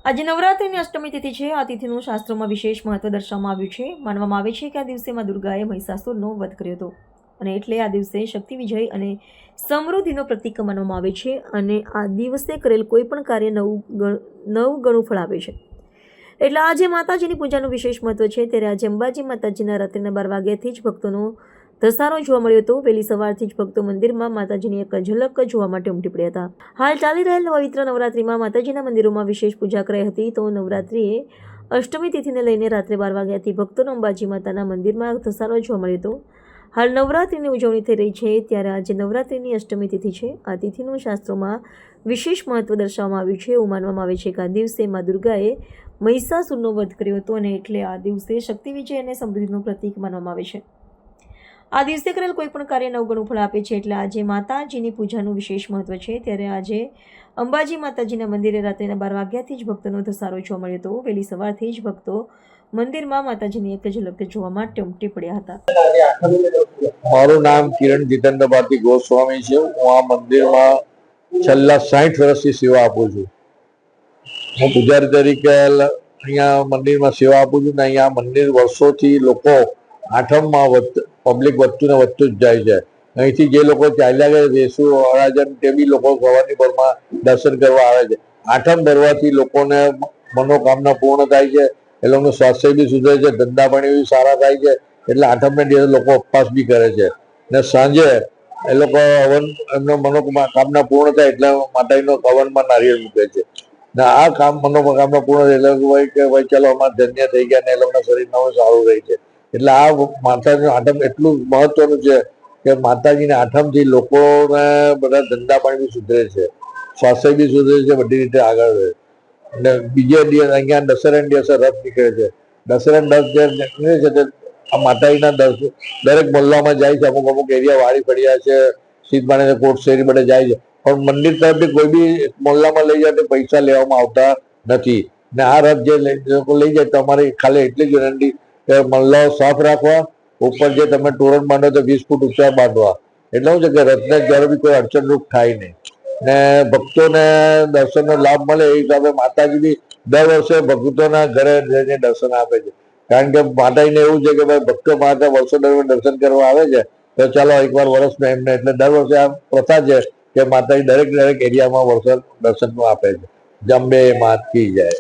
આજે નવરાત્રિની અષ્ટમી તિથિ છે। આ તિથિનું શાસ્ત્રોમાં વિશેષ મહત્વ દર્શાવવામાં આવ્યું છે। માનવામાં આવે છે કે આ દિવસે માં દુર્ગાએ મહિષાસુરનો વધ કર્યો હતો અને એટલે આ દિવસે શક્તિ વિજય અને સમૃદ્ધિનો પ્રતીક માનવામાં આવે છે અને આ દિવસે કરેલ કોઈ પણ કાર્ય નવ ગણું ફળ આપે છે। એટલે આજે માતાજીની પૂજાનું વિશેષ મહત્વ છે। ત્યારે આજે અંબાજી માતાજીના રાત્રિના 12 વાગ્યાથી જ ભક્તોનો ધસારો જોવા મળ્યો હતો। વહેલી સવારથી જ ભક્તો મંદિરમાં માતાજીની એક ઝલક જોવા માટે ઉમટી પડ્યા હતા। હાલ ચાલી રહેલ પવિત્ર નવરાત્રિમાં માતાજીના મંદિરોમાં વિશેષ પૂજા કરાઈ હતી। તો નવરાત્રિએ અષ્ટમી તિથિને લઈને રાત્રે 12 વાગ્યાથી ભક્તોનો અંબાજી માતાના મંદિરમાં ધસારો જોવા મળ્યો હતો। હાલ નવરાત્રિની ઉજવણી થઈ રહી છે ત્યારે આજે નવરાત્રિની અષ્ટમી તિથિ છે। આ તિથિનું શાસ્ત્રોમાં વિશેષ મહત્વ દર્શાવવામાં આવ્યું છે। એવું માનવામાં આવે છે કે આ દિવસે મા દુર્ગાએ મહિષાસુરનો વધ કર્યો હતો અને એટલે આ દિવસે શક્તિ વિજય અને સમૃદ્ધિનું પ્રતીક માનવામાં આવે છે। આ દિવસે કરેલ કોઈ પણ કાર્ય નવ ગણું ફળ આપે છે। એટલે આજે માતાજીની પૂજાનું વિશેષ મહત્વ છે। ત્યારે આજે અંબાજી માતાજીના મંદિરે રાત્રિના 12 વાગ્યાથી જ ભક્તોનો ધસારો જોવા મળ્યો હતો। વહેલી સવારથી જ ભક્તો મંદિરમાં માતાજીની એક ઝલક જોવા માટે ઉમટી પડ્યા હતા। મારું નામ કિરણ જીતેન્દ્ર ભારતી ગોસ્વામી છે। હું આ મંદિરમાં છેલ્લા 60 વર્ષથી સેવા આપું છું। હું પૂજારી તરીકે અહીંયા મંદિરમાં સેવા આપું છું ને અહીંયા મંદિર વર્ષોથી લોકો આઠમમાં પબ્લિક વધતું ને વધતું જ જાય છે। અહીંથી જે લોકો ચાલ્યા ગયા વેસુ અડાજણ તે બી લોકો સવારની પરમાં દર્શન કરવા આવે છે। આઠમ ભરવાથી લોકોને મનોકામના પૂર્ણ થાય છે, એ લોકોનું સ્વાસ્થ્ય બી સુધરે છે, ધંધા પાણી બી સારા થાય છે। એટલે આઠમને દિવસે લોકો ઉપવાસ બી કરે છે ને સાંજે એ લોકો હવન એમનો મનોકામના પૂર્ણ થાય એટલે માતાજીનો હવનમાં નારિયેળ મૂકે છે ને આ કામ મનોકામના પૂર્ણ થાય એટલે હોય કે ભાઈ ચાલો અમારે ધન્ય થઈ ગયા ને એ લોકોના શરીર નવું સારું રહે છે। એટલે આ માતાજીનું આઠમ એટલું મહત્વનું છે કે માતાજીના આઠમથી લોકોને બધા ધંધા પાણી બી સુધરે છે, સ્વાસ્થ્ય બી સુધરે છે, બધી રીતે આગળ રહે। અને બીજે દિવસ અહીંયા દશેરાના દિવસે રથ નીકળે છે। દશેરાના રથ જે નીકળે છે તે આ માતાજીના દરેક મોહલ્લામાં જાય છે। અમુક અમુક એરિયા વાડી ફળિયા છે, સીધમાણી કોટ શેરી બધે જાય છે, પણ મંદિર તરફથી કોઈ બી મોહલ્લામાં લઈ જાય તો પૈસા લેવામાં આવતા નથી ને આ રથ જે લોકો લઈ જાય તો અમારી ખાલી એટલી જ વિનંતી કે મહલ્લાઓ સાફ રાખવા, ઉપર જે તમે તોરણ બાંધો તો 20 ફૂટ ઊંચા બાંધવા। એટલે શું છે કે રથને જ્યારે બી કોઈ અડચણરૂપ થાય નહીં ને ભક્તોને દર્શનનો લાભ મળે એ હિસાબે માતાજી બી દર વર્ષે ભક્તોના ઘરે જઈને દર્શન આપે છે। કારણ કે માતાજીને એવું છે કે ભાઈ ભક્તો માતા વર્ષો દરમિયાન દર્શન કરવા આવે છે તો ચાલો એકવાર વર્ષમાં એમને એટલે દર વર્ષે આ પ્રથા છે કે માતાજી દરેક એરિયામાં વર્ષ દર્શન આપે છે। જંબે માત કી જય।